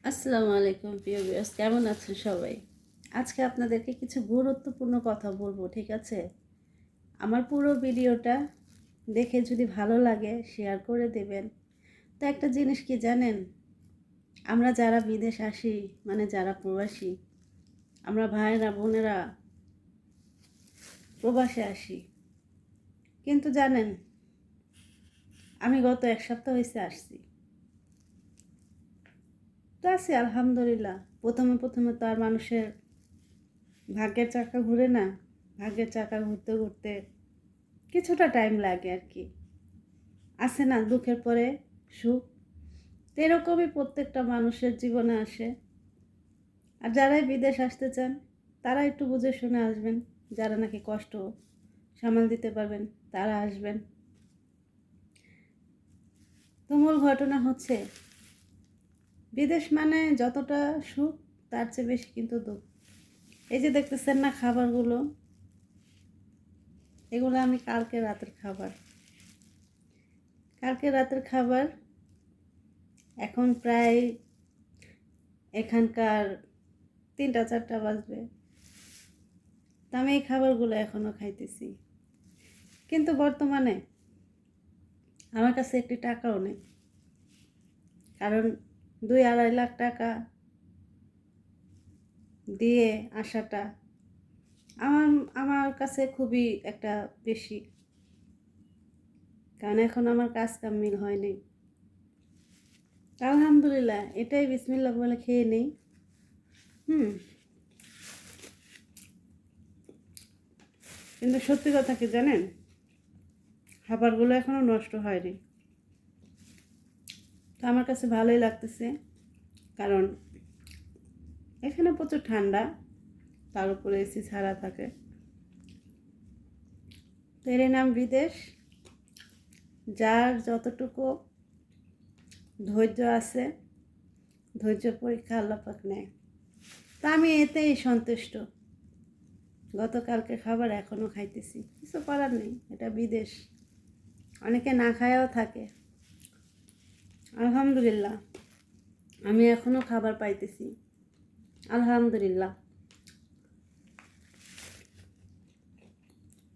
আসসালামু আলাইকুম প্রিয় ভিউয়ার্স, কেমন আছেন সবাই? আজকে আপনাদেরকে কিছু গুরুত্বপূর্ণ কথা বলবো, ঠিক আছে? আমার পুরো ভিডিওটা দেখে যদি ভালো লাগে শেয়ার করে দেবেন। তো একটা জিনিস কি জানেন, আমরা যারা বিদেশ আসি, মানে যারা প্রবাসী, আমরা ভাইয়েরা বোনেরা প্রবাসে আসি, কিন্তু জানেন আমি গত এক সপ্তাহ হয়েছে আসছি। তো আছি আলহামদুলিল্লাহ। প্রথমে প্রথমে তো আর মানুষের ভাগ্যের চাকা ঘুরে না। ভাগ্যের চাকা ঘুরতে ঘুরতে কিছুটা টাইম লাগে আর কি। আসে না দুঃখের পরে সুখ, তো এরকমই প্রত্যেকটা মানুষের জীবনে আসে। আর যারাই বিদেশ আসতে চান তারা একটু বুঝে শুনে আসবেন, যারা নাকি কষ্ট সামাল দিতে পারবেন তারা আসবেন। তো মূল ঘটনা হচ্ছে, বিদেশ মানে যতটা সুখ তার চেয়ে বেশি কিন্তু দুঃখ। এই যে দেখতেছেন না খাবারগুলো, এগুলো আমি কালকে রাতের খাবার। কালকে রাতের খাবার এখন প্রায় এখানকার 3টা 4টা বাজবে। তা আমি এই খাবারগুলো এখনও খাইতেছি, কিন্তু বর্তমানে আমার কাছে একটি টাকাও নেই। কারণ 2-2.5 লাখ টাকা দিয়ে আসাটা আমার আমার কাছে খুবই একটা বেশি। কারণ এখন আমার কাজ কাম মিল হয়নি। আলহামদুলিল্লাহ, এটাই বিসমিল্লাহ বলে খেয়ে নেই। কিন্তু সত্যি কথা কি জানেন, খাবারগুলো এখনো নষ্ট হয়নি। তো আমার কাছে ভালোই লাগতেছে, কারণ এখানে প্রচুর ঠান্ডা, তার উপরে এসি ছাড়া থাকে। তো এর নাম বিদেশ। যার যতটুকু ধৈর্য আছে, ধৈর্য পরীক্ষা আল্লাহ পাক নেয়। তা আমি এতেই সন্তুষ্ট। গতকালকে খাবার এখনও খাইতেছি, কিছু করার নেই, এটা বিদেশ। অনেকে না খায়াও থাকে। আলহামদুলিল্লাহ, আমি এখনও খাবার পাইতেছি, আলহামদুলিল্লাহ।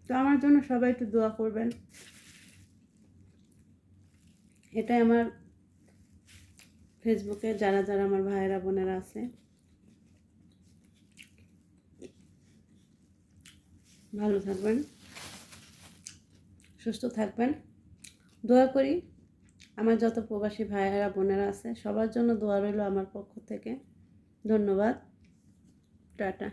তো আমার জন্য সবাই একটু দোয়া করবেন। এটাই আমার ফেসবুকে যারা যারা আমার ভাইয়েরা বোনেরা আছে, ভালো থাকবেন, সুস্থ থাকবেন। দোয়া করি আমার যত প্রবাসী ভাইয়েরা বোনেরা আছে সবার জন্য দোয়া রইল আমার পক্ষ থেকে। ধন্যবাদ। টাটা।